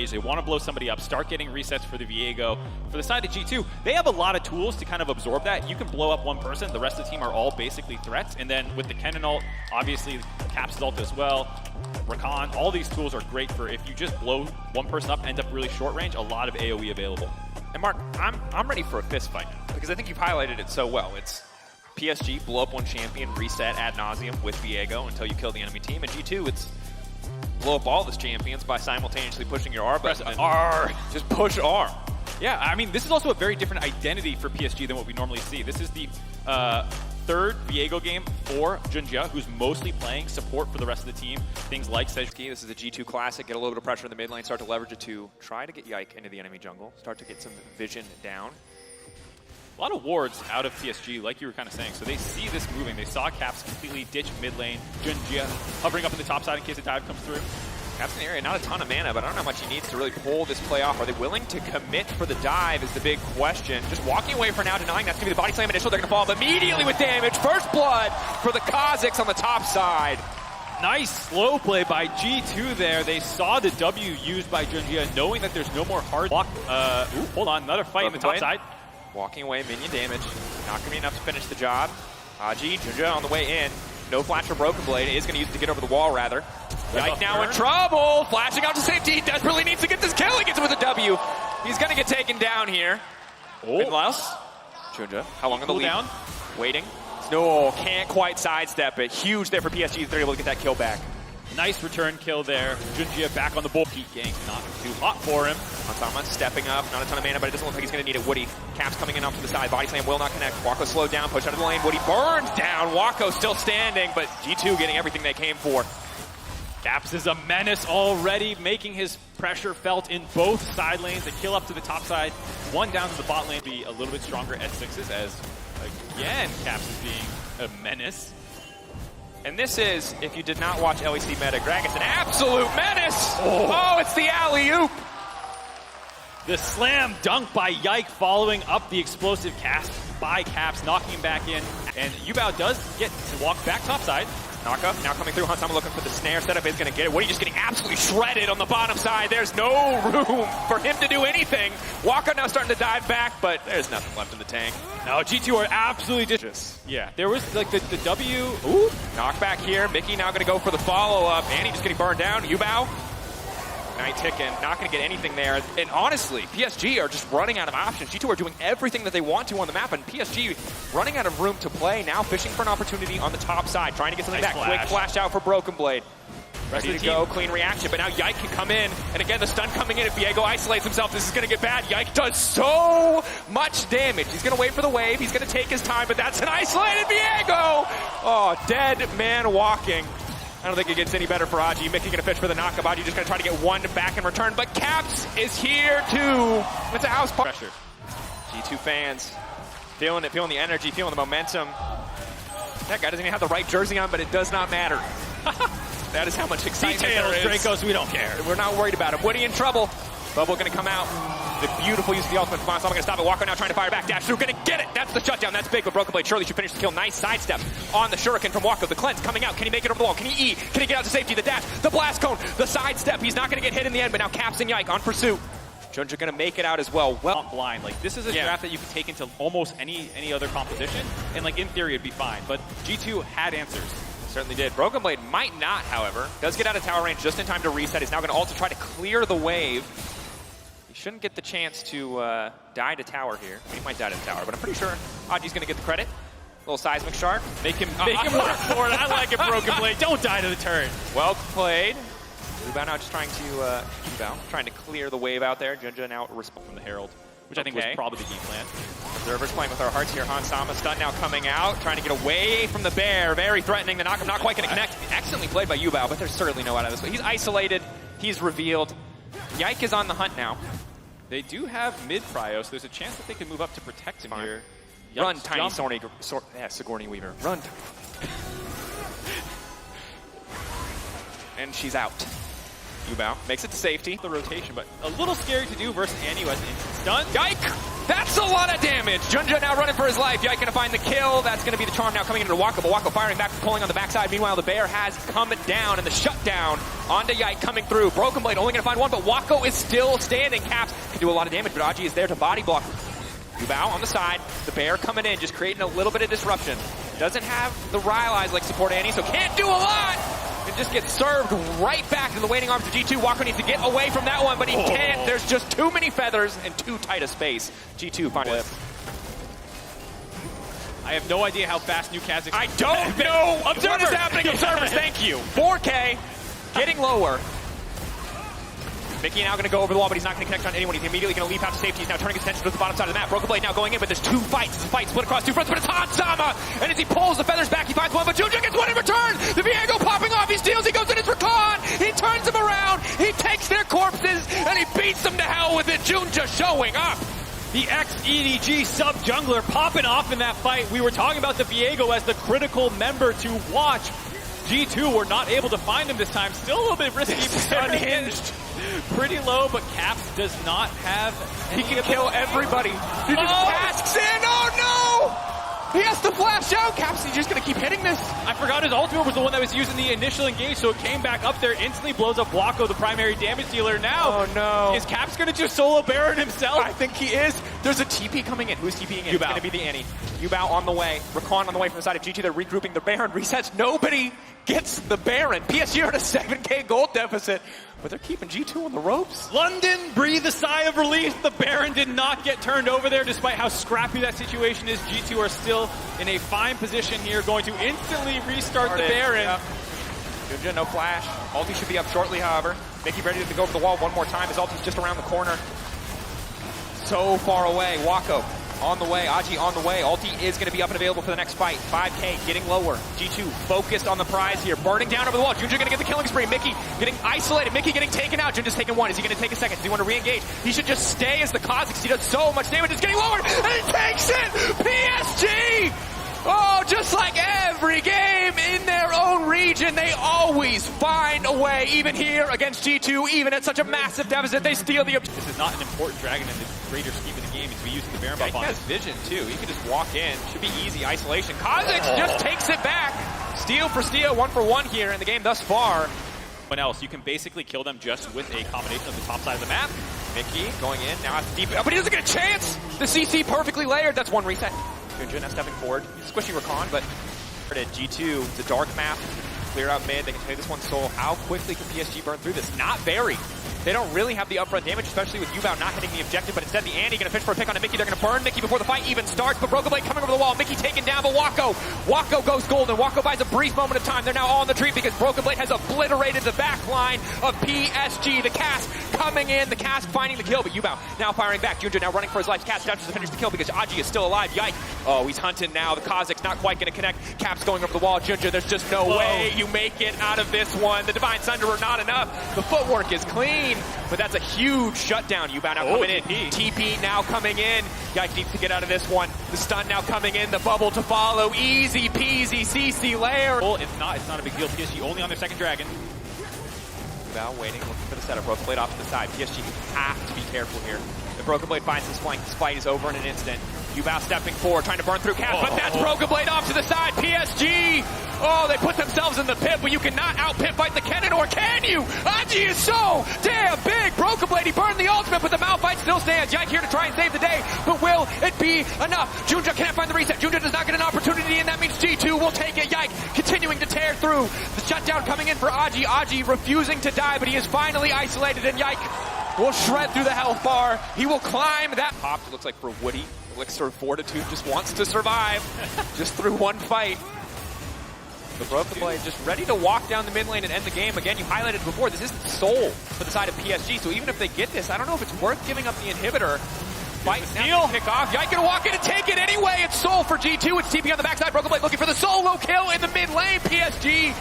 engage. They want to blow somebody up, start getting resets for the Viego. For the side of G2, they have a lot of tools to kind of absorb that. You can blow up one person, the rest of the team are all basically threats. And then with the Kennen ult, obviously Caps' ult as well, Rakan, all these tools are great for if you just blow one person up, end up really short range, a lot of AoE available. And Mark, I'm ready for a fist fight now, because I think you've highlighted it so well. It's PSG, blow up one champion, reset ad nauseum with Viego until you kill the enemy team. And G2, it's blow up all the champions by simultaneously pushing your R button. R. Just push R. Yeah, I mean, this is also a very different identity for PSG than what we normally see. This is the third Viego game for Junjia, who's mostly playing support for the rest of the team. Things like Sejki. This is a G2 classic. Get a little bit of pressure in the mid lane, start to leverage it to try to get Yike into the enemy jungle, start to get some vision down. A lot of wards out of PSG, like you were kind of saying. So they see this moving. They saw Caps completely ditch mid lane. Junjia hovering up in the top side in case a dive comes through. Caps in the area, not a ton of mana, but I don't know how much he needs to really pull this play off. Are they willing to commit for the dive is the big question. Just walking away for now, denying that's going to be the body slam initial. They're going to fall up immediately with damage. First blood for the Kazakhs on the top side. Nice slow play by G2 there. They saw the W used by Junjia, knowing that there's no more hard block. Hold on, another fight in the top side. Walking away, minion damage. Not going to be enough to finish the job. Junjia on the way in. No flash for Broken Blade. Is going to use it to get over the wall, rather. Yike now in trouble. Flashing out to safety. He desperately needs to get this kill. He gets it with a W. He's going to get taken down here. Unless Junjia, how long on the lead? Down. Waiting. No, can't quite sidestep it. Huge there for PSG. They're able to get that kill back. Nice return kill there. Junjia back on the bull. Heat gank, not too hot for him. Hansama stepping up. Not a ton of mana, but it doesn't look like he's going to need it. Woody. Caps coming in off to the side. Body slam will not connect. Wako slowed down. Push out of the lane. Woody burns down. Wako still standing, but G2 getting everything they came for. Caps is a menace already, making his pressure felt in both side lanes. The kill up to the top side. One down to the bot lane. Be a little bit stronger at sixes as, again, Caps is being a menace. And this is, if you did not watch LEC Meta, Greg, it's an absolute menace! Oh, it's the alley-oop! The slam dunk by Yike following up the explosive cast by Caps, knocking him back in. And Yubao does get to walk back topside. Knockup now coming through. Hansama looking for the snare setup. He's going to get it. Woody just getting absolutely shredded on the bottom side. There's no room for him to do anything. Waka now starting to dive back, but there's nothing left in the tank. No, G2 are absolutely dishes. Yeah, there was like the W. Ooh, knockback here. Mickey now going to go for the follow-up. Annie just getting burned down. Yubao. Night ticking, not going to get anything there. And honestly, PSG are just running out of options. G2 are doing everything that they want to on the map, and PSG running out of room to play, now fishing for an opportunity on the top side, trying to get something back. Quick flash out for Broken Blade. Ready to go, clean reaction, but now Yike can come in, and again, the stun coming in. If Viego isolates himself, this is going to get bad. Yike does so much damage. He's going to wait for the wave. He's going to take his time, but that's an isolated Viego! Oh, dead man walking. I don't think it gets any better for Aji. Mickey going to fish for the knockup. Aji just going to try to get one back in return, but Caps is here too. It's a house party. Pressure. G2 fans feeling it, feeling the energy, feeling the momentum. That guy doesn't even have the right jersey on, but it does not matter. That is how much excitement Details, there is. Dracos, we don't care. We're not worried about him. Woody in trouble. Bubble going to come out. The beautiful use of the ultimate response. I'm going to stop it. Walker now trying to fire back. Dash through. Going to get it. That's the shutdown. That's big. But Broken Blade surely should finish the kill. Nice sidestep on the Shuriken from Wako. The cleanse coming out. Can he make it over the wall? Can he E? Can he get out to safety? The dash. The blast cone. The sidestep. He's not going to get hit in the end. But now Caps and Yike on pursuit. Junjia going to make it out as well. Well, blind. Like, this is a draft that you could take into almost any other competition. And, like, in theory, it'd be fine. But G2 had answers. Certainly did. Broken Blade might not, however. Does get out of tower range just in time to reset. He's now going to ult to try to clear the wave. Shouldn't get the chance to die to tower here. He might die to the tower, but I'm pretty sure Aji's going to get the credit. Little seismic shark. Make him work for it. I like it, Broken Blade. Don't die to the turn. Well played. Rebound now just trying to clear the wave out there. Junjia now respond from the Herald, which I think was probably the game plan. Observers playing with our hearts here. Hansama stun now coming out, trying to get away from the bear. Very threatening. The knockup not quite going to connect. Excellently played by Yubao, but there's certainly no out of this. He's isolated. He's revealed. Yike is on the hunt now. They do have mid-prio, so there's a chance that they can move up to protect him here. Run, tiny Sigourney Weaver. Run. And she's out. Yubao makes it to safety. The rotation, but a little scary to do versus Annie who has an instant stun. Yike! That's a lot of damage. Junja now running for his life. Yike gonna find the kill. That's gonna be the charm now coming into Wako, but Wako firing back, pulling on the backside. Meanwhile, the bear has come down, and the shutdown onto Yike coming through. Broken Blade only gonna find one, but Wako is still standing. Caps can do a lot of damage, but Aji is there to body block. Yubao on the side. The bear coming in, just creating a little bit of disruption. Doesn't have the Ryle Eyes like support Annie, so can't do a lot. And just gets served right back to the waiting arms of G2. Wako needs to get away from that one, but he can't. There's just too many feathers and too tight a space. G2 finally. I have no idea how fast new Kazakhs. I don't know what is happening. Observers, thank you. 4K, getting lower. Mickey now going to go over the wall, but he's not going to connect on anyone. He's immediately going to leap out to safety. He's now turning his attention to the bottom side of the map. Broken Blade now going in, but there's two fights. It's a fight split across two fronts, but it's Hansama! And as he pulls the feathers back, he finds one, but Junja gets one in return! The Viego popping off, he steals, he goes in his recon! He turns them around, he takes their corpses, and he beats them to hell with it! Junja showing up! The ex-EDG sub-jungler popping off in that fight. We were talking about the Viego as the critical member to watch. G2 were not able to find him this time. Still a little bit risky. Unhinged. Pretty low, but Caps does not have... He can kill everybody. He just casks in. Oh no! He has to flash out. Caps, he's just going to keep hitting this. I forgot his ultimate was the one that was used in the initial engage, so it came back up there, instantly blows up Wako, the primary damage dealer. Now, oh no. Is Caps going to just solo Baron himself? I think he is. There's a TP coming in. Who's TPing in? Yubao. It's going to be the Annie. Yubao on the way. Rakan on the way from the side of G2. They're regrouping. The Baron resets. Nobody gets the Baron. PSG are at a 7K gold deficit, but they're keeping G2 on the ropes. London breathed a sigh of relief. The Baron did not get turned over there, despite how scrappy that situation is. G2 are still in a fine position here, going to instantly restart the Baron. Yep. Junja, no flash. Ulti should be up shortly, however. Mickey ready to go over the wall one more time. His ulti's just around the corner. So far away. Wako on the way. Aji on the way. Ulti is going to be up and available for the next fight. 5K getting lower. G2 focused on the prize here. Burning down over the wall. Junja going to get the killing spree. Mickey getting isolated. Mickey getting taken out. Junja's taking one. Is he going to take a second? Does he want to re-engage? He should just stay as the Kazakhs. He does so much damage. It's getting lower. And he takes it! PSG! Oh, just like every game in their own region, they always find a way. Even here against G2, even at such a massive deficit, they steal the... This is not an important dragon in the greater scheme of the game. He's using the Baron buff on he has vision, too. He can just walk in. Should be easy isolation. Kazakhs just takes it back. Steal for steal, 1-for-1 here in the game thus far. But else, you can basically kill them just with a combination of the top side of the map. Mickey going in, now has to deep... Oh, but he doesn't get a chance! The CC perfectly layered. That's one reset. Junja now stepping forward. Squishy Rakan, but at G2, it's a dark map. Clear out mid. They can play this one soul. How quickly can PSG burn through this? Not very. They don't really have the upfront damage, especially with Yubao not hitting the objective, but instead the Annie going to fish for a pick on a Mickey. They're going to burn Mickey before the fight even starts, but Broken Blade coming over the wall. Mickey taken down, but Wako goes golden. Wako buys a brief moment of time. They're now all on the tree because Broken Blade has obliterated the back line of PSG. The Cask coming in, the Cask finding the kill, but Yubao now firing back. Junja now running for his life. Cask dashes to finish the kill because Aji is still alive. Yike. Oh, he's hunting now. The Kazakhs not quite going to connect. Caps going over the wall. Junja, there's just no way you make it out of this one. The Divine Sunderer not enough. The footwork is clean, but that's a huge shutdown. Yubao now coming in. TP now coming in. Yike needs to get out of this one. The stun now coming in. The bubble to follow. Easy peasy CC layer. It's not a big deal. PSG only on their second dragon. Yubao waiting, looking for the setup. Broken Blade off to the side. PSG have to be careful here. If Broken Blade finds his flank, this fight is over in an instant. Yubao stepping forward, trying to burn through Caps, but that's Broken Blade off to the side. PSG! Oh, they put themselves in the pit, but you cannot out-pit fight the Kennen, or can you? Aji is so damn big! Broken Blade, he burned the ultimate, but the Malphite still stands. Yike here to try and save the day, but will it be enough? Junja can't find the reset. Junja does not get an opportunity, and that means G2 will take it. Yike continuing to tear through. The shutdown coming in for Aji. Aji refusing to die, but he is finally isolated, and Yike will shred through the health bar. He will climb that. Popped, looks like for Woody. Elixir of Fortitude just wants to survive. Just through one fight. The Broken Blade just ready to walk down the mid lane and end the game. Again, you highlighted before, this isn't Soul for the side of PSG, so even if they get this, I don't know if it's worth giving up the inhibitor. Fight now, pick off. Yike gonna walk in and take it anyway. It's Soul for G2. It's TP on the backside. Broken Blade looking for the solo kill in the mid lane. PSG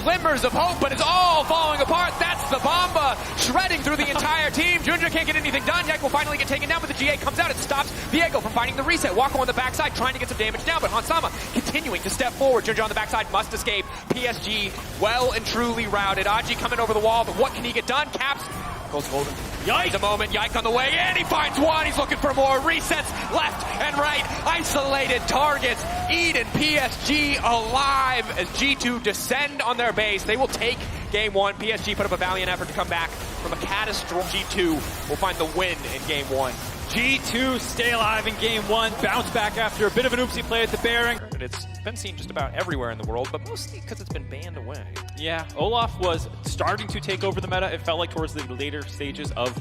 glimmers of hope, but it's all falling apart. That's the Bomba shredding through the entire team. Junja can't get anything done. Yike will finally get taken down, but the the GA comes out and stops Viego from finding the reset. Wako on the backside trying to get some damage down, but Hansama continuing to step forward. Junja on the backside must escape. PSG well and truly routed. Aji coming over the wall, but what can he get done? Caps goes golden. Yike! A moment, Yike on the way, and he finds one. He's looking for more resets left and right. Isolated targets. Eden PSG alive as G2 descend on their base. They will take game one. PSG put up a valiant effort to come back from a catastrophe. G2 will find the win in game one. G2 stay alive in game one, bounce back after a bit of an oopsie play at the Bearing. It's been seen just about everywhere in the world, but mostly because it's been banned away. Yeah, Olaf was starting to take over the meta. It felt like towards the later stages of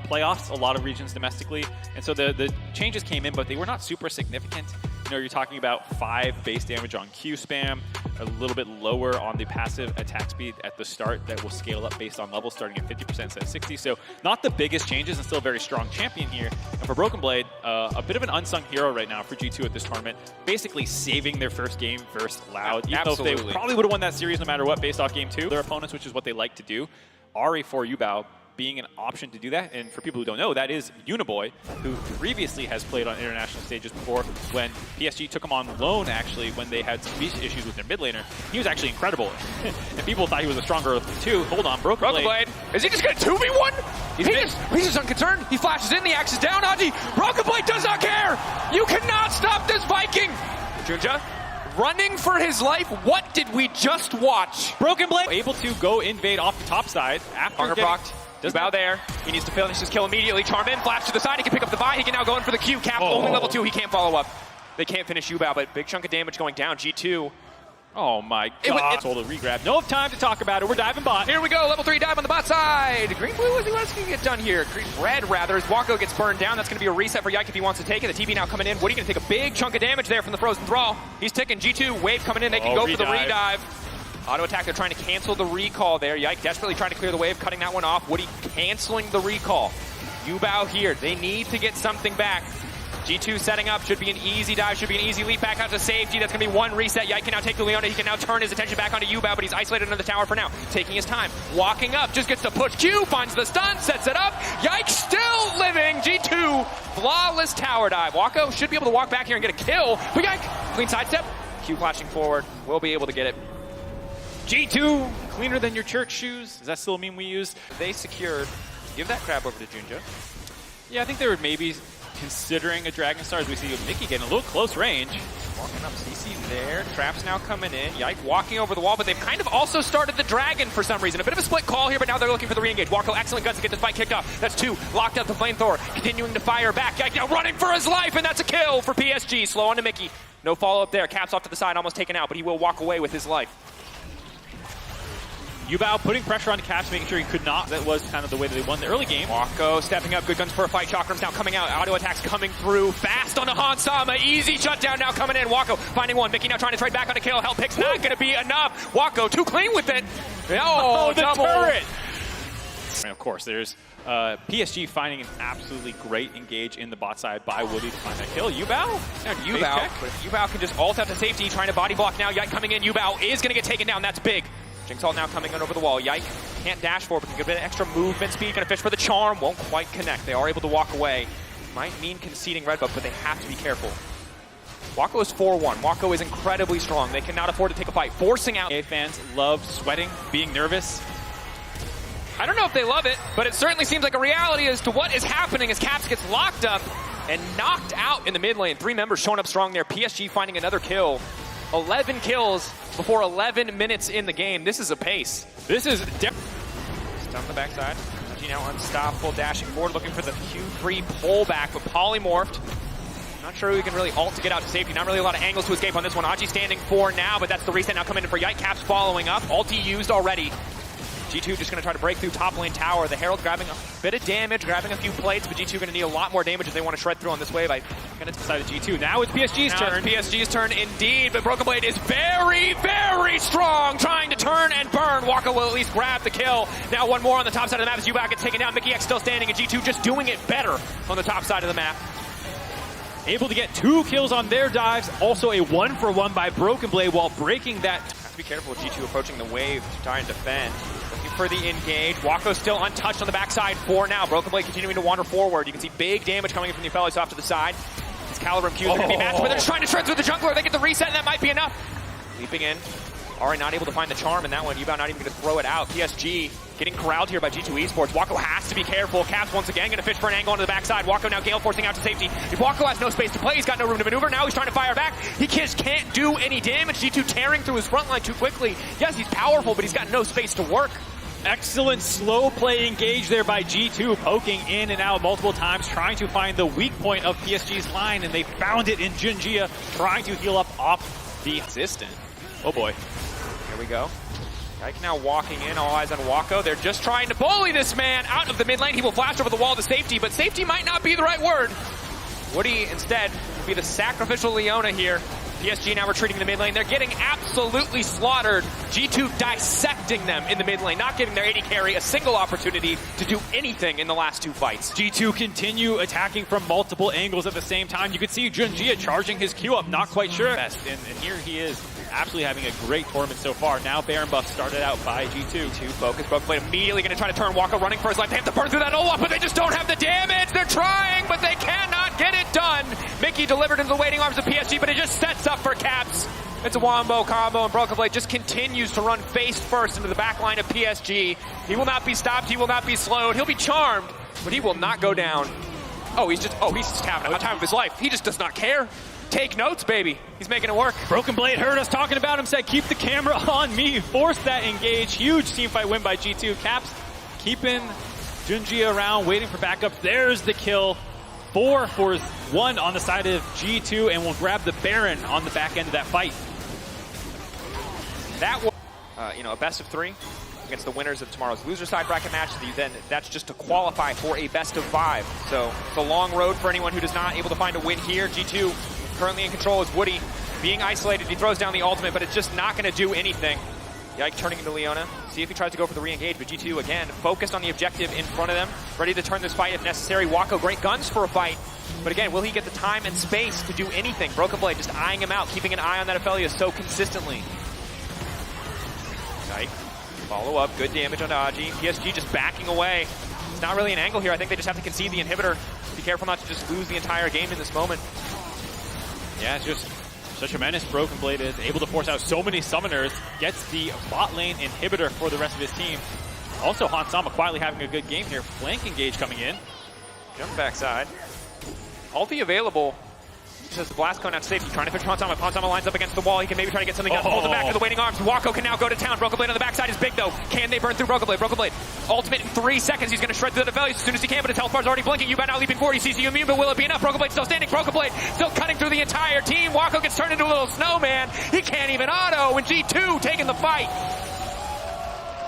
playoffs, a lot of regions domestically. And so the changes came in, but they were not super significant. You know, you're talking about 5 base damage on Q spam, a little bit lower on the passive attack speed at the start that will scale up based on level, starting at 50% instead of 60. So not the biggest changes and still a very strong champion here. And for Broken Blade, a bit of an unsung hero right now for G2 at this tournament, basically saving their first game versus Loud. Even though they probably would have won that series no matter what based off game 2. Their opponents, which is what they like to do. Ari for Yubao being an option to do that. And for people who don't know, that is Uniboy, who previously has played on international stages before when PSG took him on loan, actually, when they had some issues with their mid laner. He was actually incredible. And people thought he was a stronger of the two. Hold on, Broken Blade. Is he just going to 2v1? He's just unconcerned. He flashes in, the axe is down. Aji, Broken Blade does not care. You cannot stop this Viking. Junja running for his life. What did we just watch? Broken Blade able to go invade off the top side after procced. Bow there. He needs to finish his kill immediately. Charm in, flash to the side. He can pick up the buy. He can now go in for the Q. Cap only level 2. He can't follow up. They can't finish Yubao, but big chunk of damage going down. G2. Oh my god. Told to regrab. No time to talk about it. We're diving bot. Here we go. Level 3 dive on the bot side. Green blue, what's going to get done here? Green red, rather, as Wako gets burned down. That's going to be a reset for Yike if he wants to take it. The TP now coming in. Woody going to take a big chunk of damage there from the Frozen Thrall. He's ticking. G2, wave coming in. They can go for the redive. Auto attack, they're trying to cancel the recall there. Yike desperately trying to clear the wave, cutting that one off. Woody canceling the recall. Yubao here. They need to get something back. G2 setting up. Should be an easy dive. Should be an easy leap back out to safety. That's going to be one reset. Yike can now take the Leona. He can now turn his attention back onto Yubao, but he's isolated under the tower for now. Taking his time. Walking up. Just gets to push Q. Finds the stun. Sets it up. Yike still living. G2. Flawless tower dive. Wako should be able to walk back here and get a kill. But Yike. Clean sidestep. Q flashing forward. Will be able to get it. G2, cleaner than your church shoes. Is that still a meme we use? They secured. Give that crab over to Junja. Yeah, I think they were maybe considering a Dragon Star as we see Mickey getting a little close range. Walking up, CC there. Traps now coming in. Yike walking over the wall, but they've kind of also started the Dragon for some reason. A bit of a split call here, but now they're looking for the re-engage. Wako, excellent guns to get this fight kicked off. That's 2. Locked up the flamethrower. Continuing to fire back. Yike now running for his life, and that's a kill for PSG. Slow on to Mickey. No follow-up there. Caps off to the side, almost taken out, but he will walk away with his life. Yubao putting pressure on Caps, making sure he could not. That was kind of the way that they won the early game. Wako stepping up, good guns for a fight. Chakrams now coming out. Auto attacks coming through. Fast on the Hansama. Easy shutdown now coming in. Wako finding one. Mickey now trying to trade back on a kill. Hell pick's not going to be enough. Wako too clean with it. Oh, the double. Turret. And of course, there's PSG finding an absolutely great engage in the bot side by Woody to find that kill. Yubao? And Yubao. But if Yubao can just ult out to safety, trying to body block now. Yike coming in. Yubao is going to get taken down. That's big. Jinx ult now coming in over the wall. Yike can't dash forward, but can get a bit of extra movement speed. Going to fish for the charm. Won't quite connect. They are able to walk away. Might mean conceding red buff, but they have to be careful. Wako is 4-1. Wako is incredibly strong. They cannot afford to take a fight. Forcing out. Fans love sweating, being nervous. I don't know if they love it, but it certainly seems like a reality as to what is happening as Caps gets locked up and knocked out in the mid lane. 3 members showing up strong there. PSG finding another kill. 11 kills before 11 minutes in the game. This is a pace. This is Stun on the backside. PSG now unstoppable, dashing forward, looking for the Q3 pullback, but polymorphed. Not sure who can really ult to get out to safety. Not really a lot of angles to escape on this one. Aji standing for now, but that's the reset now coming in for Yike. Caps following up. Ulti used already. G2 just going to try to break through top lane tower. The Herald grabbing a bit of damage, grabbing a few plates, but G2 going to need a lot more damage if they want to shred through on this wave. I'm going to decide G2. Now it's PSG's turn. It's PSG's turn indeed, but Broken Blade is very, very strong, trying to turn and burn. Waka will at least grab the kill. Now one more on the top side of the map as Yubao gets taken down. Mickey X still standing, and G2 just doing it better on the top side of the map. Able to get 2 kills on their dives. Also a 1-for-1 by Broken Blade while breaking that. Have to be careful with G2 approaching the wave to try and defend. Looking for the engage. Waco's still untouched on the backside for now. Broken Blade continuing to wander forward. You can see big damage coming in from the Aphelios off to the side. His Caliber Qs are going to be matched, but they're just trying to shred through the jungler. They get the reset, and that might be enough. Leaping in. Alright, not able to find the charm in that one. Yubao not even going to throw it out. PSG getting corralled here by G2 Esports. Waco has to be careful. Caps once again going to fish for an angle onto the backside. Waco now Gale forcing out to safety. If Waco has no space to play, he's got no room to maneuver. Now he's trying to fire back. He just can't do any damage. G2 tearing through his front line too quickly. Yes, he's powerful, but he's got no space to work. Excellent slow play engage there by G2, poking in and out multiple times, trying to find the weak point of PSG's line, and they found it in Junjia, trying to heal up off the assistant. Oh boy. Here we go. Ike now walking in, all eyes on Waco. They're just trying to bully this man out of the mid lane. He will flash over the wall to safety, but safety might not be the right word. Woody instead will be the sacrificial Leona here. PSG now retreating in the mid lane. They're getting absolutely slaughtered. G2 dissecting them in the mid lane, not giving their AD carry a single opportunity to do anything in the last two fights. G2 continue attacking from multiple angles at the same time. You could see Junjia charging his Q up, not quite sure. And here he is, absolutely having a great tournament so far. Now Baron buff started out by G2. G2 focus, Broken Blade immediately going to try to turn Waco running for his life. They have to burn through that ult, but they just don't have the damage. They're trying, but they cannot get it done. Mickey delivered into the waiting arms of PSG, but it just sets up for Caps. It's a wombo combo, and Broken Blade just continues to run face first into the back line of PSG. He will not be stopped. He will not be slowed. He'll be charmed, but he will not go down. He's just having a time of his life. He just does not care. Take notes, baby. He's making it work. Broken Blade heard us talking about him, said, keep the camera on me. Forced that engage. Huge teamfight win by G2. Caps keeping Junjia around, waiting for backup. There's the kill. 4 for 1 on the side of G2, and will grab the Baron on the back end of that fight. That was, a best of 3 against the winners of tomorrow's loser side bracket match. Then that's just to qualify for a best of 5. So it's a long road for anyone who does not able to find a win here. G2 currently in control is Woody being isolated. He throws down the ultimate, but it's just not going to do anything. Yike turning into Leona. See if he tries to go for the re-engage, but G2 again focused on the objective in front of them, ready to turn this fight if necessary. Waco, great guns for a fight, but again, will he get the time and space to do anything? Broken Blade just eyeing him out, keeping an eye on that Aphelios so consistently. Yike, follow up, good damage on Aji. PSG just backing away. It's not really an angle here. I think they just have to concede the inhibitor. Be careful not to just lose the entire game in this moment. Yeah, it's just such a menace. Broken Blade is able to force out so many summoners, gets the bot lane inhibitor for the rest of his team. Also, Hansama quietly having a good game here. Flank engage coming in. Jump backside. Ulti available. Just the blast cone out to safety, trying to push Hansama. Hansama lines up against the wall. He can maybe try to get something done. Pulls it back to the waiting arms. Waco can now go to town. Broken Blade on the backside is big though. Can they burn through Broken Blade? Broken Blade. Ultimate in 3 seconds. He's going to shred through the Aphelios as soon as he can, but his health bar's already blinking. Yubao now leaping forward. He sees you immune, but will it be enough? Broken Blade still standing. Broken Blade still cutting through the entire team. Waco gets turned into a little snowman. He can't even auto, and G2 taking the fight.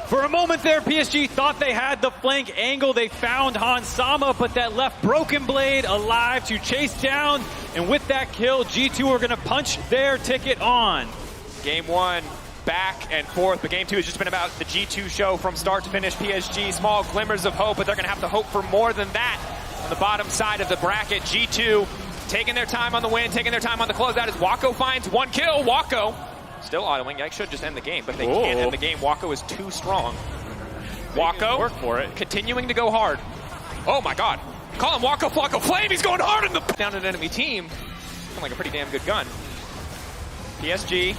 For a moment there, PSG thought they had the flank angle. They found Hansama, but that left Broken Blade alive to chase down. And with that kill, G2 are going to punch their ticket on. Game 1, back and forth, but game 2 has just been about the G2 show from start to finish. PSG, small glimmers of hope, but they're going to have to hope for more than that. On the bottom side of the bracket, G2 taking their time on the win, taking their time on the closeout as Waco finds 1 kill. Waco still autoing. Yike should just end the game, but they can't end the game. Waco is too strong. Waco work for it. Continuing to go hard. Oh my god. Call him Waco Flocko Flame. He's going hard in the down an enemy team. Looking like a pretty damn good gun. PSG.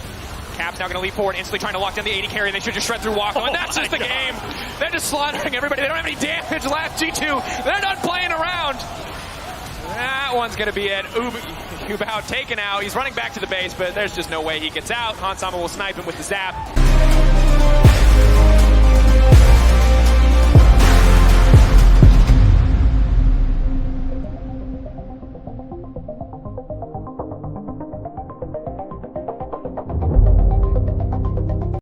Cap's now going to leap forward, instantly trying to lock down the AD carry. They should just shred through Waco, and that's just the game. They're just slaughtering everybody. They don't have any damage left. G2, they're not playing around. That one's going to be it. Yubao taken out. He's running back to the base, but there's just no way he gets out. Hansama will snipe him with the zap.